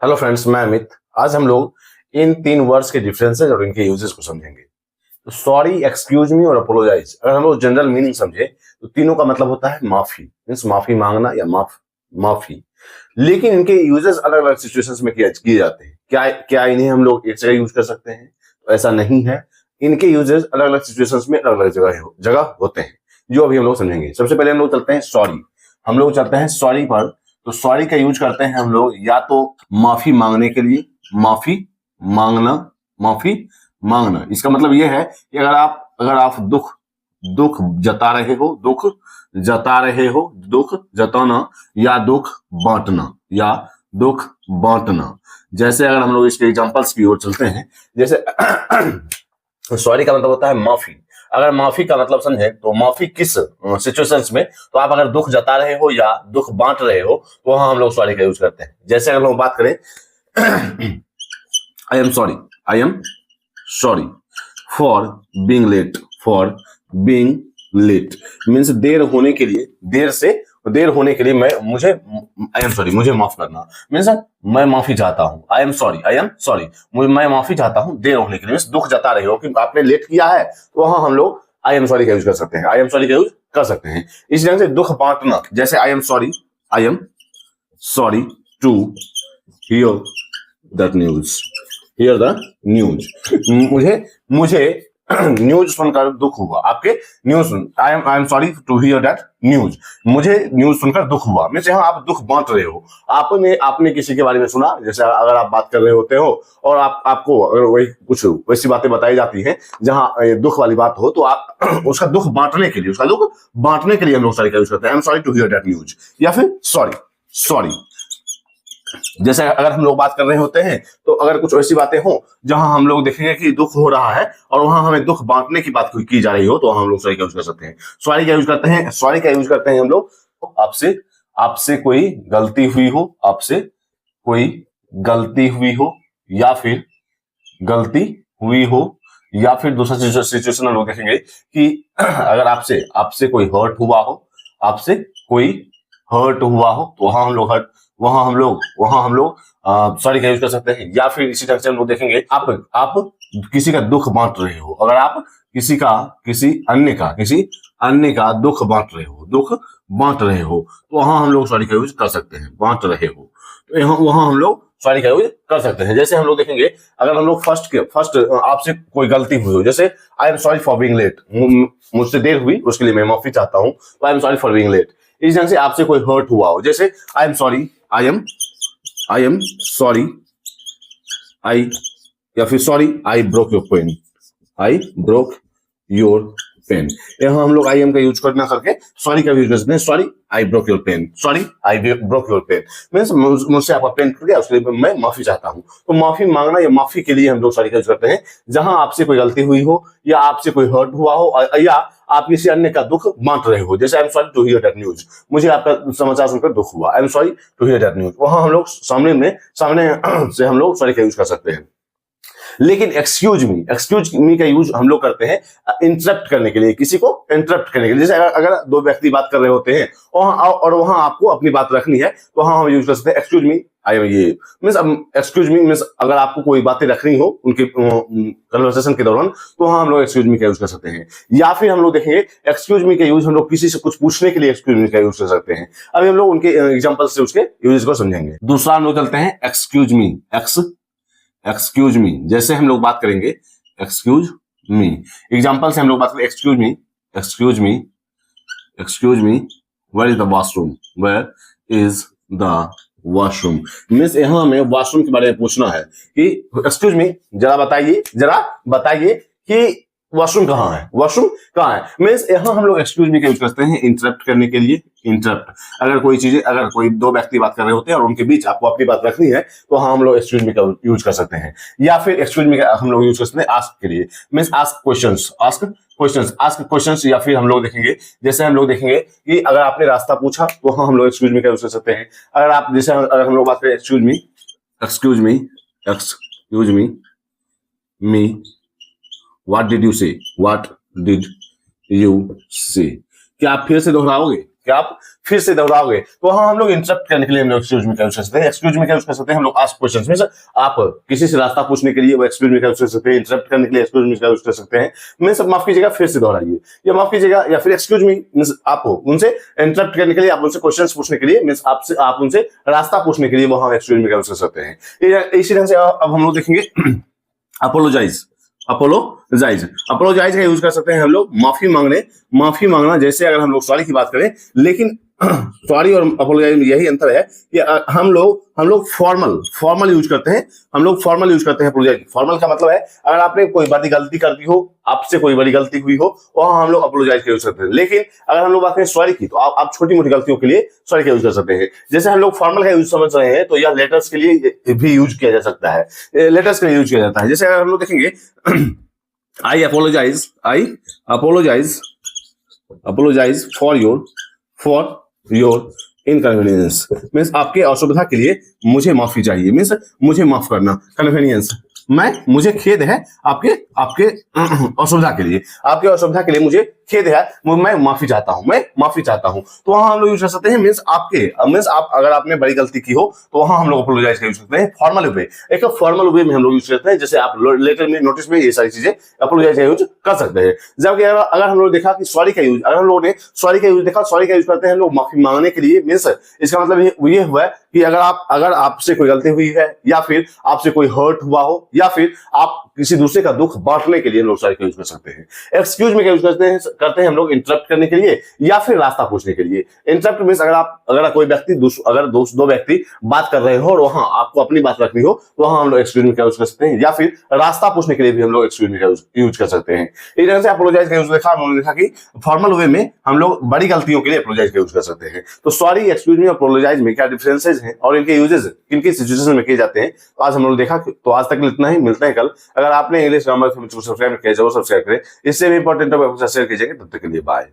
Hello friends, मैं अमित। आज हम लोग इन तीन वर्ड्स के डिफरेंसेस और इनके यूजेस को समझेंगे। तो सॉरी, एक्सक्यूज मी और अपोलोजाइज, अगर हम लोग जनरल मीनिंग समझे तो तीनों का मतलब होता है माफी, मीन्स माफी मांगना या माफी। लेकिन इनके यूजेस अलग अलग सिचुएशंस में किए जाते हैं। क्या क्या इन्हें हम लोग एक जगह यूज कर सकते हैं? तो ऐसा नहीं है। इनके यूजेस अलग अलग सिचुएशंस में अलग अलग जगह होते हैं, जो अभी हम लोग समझेंगे। सबसे पहले हम लोग चलते हैं सॉरी। हम लोग चलते हैं सॉरी पर। तो सॉरी का यूज करते हैं हम लोग या तो माफी मांगने के लिए, माफी मांगना, माफी मांगना। इसका मतलब यह है कि अगर आप दुख दुख जता रहे हो, दुख जता रहे हो, दुख जताना या दुख बांटना, या दुख बांटना। जैसे अगर हम लोग इसके एग्जांपल्स की ओर चलते हैं, जैसे सॉरी का मतलब होता है माफी। अगर माफी का मतलब समझे तो माफी किस सिचुएशंस में, तो आप अगर दुख जता रहे हो या दुख बांट रहे हो तो वहां हम लोग सॉरी का यूज करते हैं। जैसे अगर हम बात करें I am sorry, I am sorry for being late, for being late means देर होने के लिए, देर होने के लिए आई एम सॉरी, मुझे माफ करना मीन्स मैं माफी चाहता हूं। आई am sorry, I am sorry, मैं माफी चाहता हूं देर होने के लिए, मीन्स दुख जता रहे हो कि आपने लेट किया है, तो वहां हम लोग आई एम सॉरी का यूज कर सकते हैं, आई एम सॉरी का यूज कर सकते हैं। इस ढंग से दुख बांटना, जैसे I am sorry to hear that news, hear the news. मुझे न्यूज सुनकर दुख हुआ, आपके news I am sorry to hear that news, मुझे न्यूज सुनकर दुख हुआ मीन्स यहाँ आप दुख बांट रहे हो। आपने किसी के बारे में सुना, जैसे अगर आप बात कर रहे होते हो और आपको अगर वही कुछ वैसी बातें बताई जाती हैं जहां दुख वाली बात हो, तो आप उसका दुख बांटने के लिए हम लोग सॉरी का यूज करते हैं। I am sorry to hear that news, या फिर सॉरी। जैसे अगर हम लोग बात कर रहे होते हैं तो अगर कुछ ऐसी बातें हो जहां हम लोग देखेंगे कि दुख हो रहा है और वहां हमें दुख बांटने की बात की जा रही हो, तो हम लोग सॉरी का यूज कर सकते हैं। सॉरी का यूज करते हैं हम लोग आपसे आपसे कोई गलती हुई हो, आपसे कोई गलती हुई हो, या फिर गलती हुई हो, या फिर दूसरा सिचुएशन हम लोग देखेंगे कि अगर आपसे कोई हर्ट हुआ हो, आपसे कोई हर्ट हुआ हो, तो वहां हम लोग सॉरी का यूज कर सकते हैं। या फिर इसी तरह से हम लोग देखेंगे आप किसी का दुख बांट रहे हो, अगर आप किसी अन्य का दुख बांट रहे हो, तो वहां हम लोग सॉरी का यूज कर सकते हैं, बांट रहे हो, तो वहां हम लोग सॉरी का यूज कर सकते हैं। जैसे हम लोग देखेंगे, अगर हम लोग फर्स्ट आपसे कोई गलती हुई हो, जैसे I am sorry for being late, मुझसे देर हुई उसके लिए मैं माफी चाहता हूं, तो I am sorry for being late. इस ढंग से आपसे कोई हर्ट हुआ हो, जैसे I am sorry, I am sorry I, या फिर sorry I broke your pen, I broke your pen. यहाँ हम लोग आई एम का यूज करना करके सॉरी का यूज कर सकते हैं। Sorry I broke your pen, sorry I broke your pen means मुझसे आपका पेन टूट गया, उसके लिए मैं माफी चाहता हूं। तो माफी मांगना या माफी के लिए हम लोग सॉरी का यूज करते हैं, जहां आपसे कोई गलती हुई हो, या आपसे कोई हर्ट हुआ हो, या आप किसी अन्य का दुख बांट रहे हो। जैसे I am sorry to hear that news, मुझे आपका समाचार सुनकर दुख हुआ, I am sorry to hear that news. वहां हम लोग सामने से हम लोग सॉरी का यूज कर सकते हैं। लेकिन एक्सक्यूज मी का यूज हम लोग करते हैं इंटरप्ट करने के लिए, किसी को इंटरप्ट करने के लिए। जैसे अगर दो व्यक्ति बात कर रहे होते हैं और वहां आपको अपनी बात रखनी है, तो वहां हम यूज कर सकते हैं excuse me, excuse me means अगर आपको कोई बातें रखनी हो उनके कन्वर्सेशन के दौरान, तो वहां हम लोग एक्सक्यूज मी का यूज कर सकते हैं। या फिर हम लोग देखेंगे एक्सक्यूज मी का यूज हम लोग किसी से कुछ पूछने के लिए एक्सक्यूज मी का यूज कर सकते हैं। अभी हम लोग उनके एग्जांपल से उसके यूजेस को समझेंगे। दूसरा हम लोग चलते हैं एक्सक्यूज मी। जैसे हम लोग बात करेंगे एक्सक्यूज मी, एग्जांपल से हम लोग बात करेंगे excuse me where is the washroom, where is the washroom means यहाँ हमें वॉशरूम के बारे में पूछना है कि एक्सक्यूज मी, जरा बताइए कि वॉशरूम कहाँ है मीन्स यहाँ हम लोग एक्सक्यूज मी का यूज करते हैं इंटरप्ट करने के लिए। अगर कोई दो व्यक्ति बात कर रहे होते हैं और उनके बीच आपको अपनी बात रखनी है, तो हाँ हम लोग एक्सक्यूज मी का यूज कर सकते हैं। या फिर एक्सक्यूज मी का हम लोग यूज कर सकते हैं आस्क के लिए, मीन्स आस्क क्वेश्चंस। या फिर हम लोग देखेंगे कि अगर आपने रास्ता पूछा, तो हाँ हम लोग एक्सक्यूज मी का यूज कर सकते हैं। अगर हम लोग बात करें excuse me what did you से, क्या आप फिर से दोहराओगे? कि आप फिर से दोहराओगे, तो वहां हम लोग इंटरप्ट करने के लिए हम लोग एक्सक्यूज मी का यूज कर सकते हैं। एक्सक्यूज मी का यूज कर सकते हैं हम लोग आस्क क्वेश्चंस में, आप किसी से रास्ता पूछने के लिए वो एक्सक्यूज मी का यूज कर सकते हैं, इंटरप्ट करने के लिए एक्सक्यूज मी का यूज कर सकते हैं। मैं सब माफ कीजिएगा, फिर से दोहराइए, या माफ कीजिएगा, या फिर एक्सक्यूज मी मींस आप उनसे इंटरप्ट करने के लिए, आप उनसे क्वेश्चंस पूछने के लिए, मींस आपसे आप उनसे रास्ता पूछने के लिए वहां एक्सक्यूज मी का यूज कर सकते हैं। इसी तरह से अब हम लोग देखेंगे अपोलोजाइज। अपोलोजाइज का यूज कर सकते हैं हम लोग माफी मांगना। जैसे अगर हम लोग सॉरी की बात करें, लेकिन सॉरी और अपोलोजाइज में यही अंतर है कि हम लोग फॉर्मल यूज करते हैं। हम लोग फॉर्मल यूज करते हैं अपोलोजाइज। फॉर्मल का मतलब है अगर आपने कोई बड़ी गलती कर दी हो, आपसे कोई बड़ी गलती हुई हो, वहां हम लोग अपोलोजाइज का यूज करते हैं। लेकिन अगर हम लोग बात करें सॉरी की, तो आप छोटी मोटी गलतियों के लिए सॉरी का यूज कर सकते हैं। जैसे हम लोग फॉर्मल का यूज समझ रहे हैं, तो यह लेटर्स के लिए भी यूज किया जा सकता है, लेटर्स के लिए यूज किया जाता है। जैसे अगर हम लोग देखेंगे I apologise for your inconvenience, means आपके असुविधा के लिए मुझे माफी चाहिए, मीन्स मुझे माफ करना। कन्वीनियंस, मुझे खेद है आपके असुविधा के लिए, मुझे खेद है, मैं माफी चाहता हूं। तो वहां हम लोग यूज कर सकते हैं मीन्स आप अगर आपने बड़ी गलती की हो, तो वहां हम लोग अपोलोजाइज का यूज करते हैं फॉर्मल वे। एक फॉर्मल वे में हम लोग यूज करते हैं, जैसे आप लेटर में, नोटिस में, ये सारी चीजें अपोलोजाइज का यूज कर सकते हैं। जबकि अगर हम लोग देखा कि सॉरी का यूज, अगर हम लोगों ने सॉरी का यूज देखा, सॉरी का यूज करते हैं हम लोग माफी मांगने के लिए। मीन्स इसका मतलब ये हुआ है कि अगर आपसे कोई गलती हुई है, या फिर आपसे कोई हर्ट हुआ हो, या फिर आप किसी दूसरे का दुख बांटने के लिए लोग सॉरी का यूज कर सकते हैं। एक्सक्यूज मी का यूज करते हैं हम लोग इंटरप्ट करने के लिए, या फिर रास्ता पूछने के लिए। इंटरप्ट मींस अगर कोई व्यक्ति दो व्यक्ति बात कर रहे हो और वहां आपको अपनी बात रखनी हो, तो वहां हम लोग एक्सक्यूज मी का यूज कर सकते हैं, या फिर रास्ता पूछने के लिए भी हम लोग एक्सक्यूज मी का यूज कर सकते हैं। इस तरह से अपोलोजाइज का यूज देखा, उन्होंने देखा कि फॉर्मल वे में हम लोग बड़ी गलतियों के लिए अपोलोजाइज का यूज कर सकते हैं। तो सॉरी, एक्सक्यूज मी और अपोलोजाइज में क्या डिफरेंसेस हैं और इनके यूजेस किन किन सिचुएशन में किए जाते हैं, तो आज हम लोग देखा। तो आज तक इतना ही, मिलते हैं कल। अगर आपने इंग्लिश ग्रामर को सब्सक्राइब किया, जरूर सब्सक्राइब करें। इससे भी इंपॉर्टेंट टॉपिक शेयर कीजिएगा। तब तक के लिए बाय।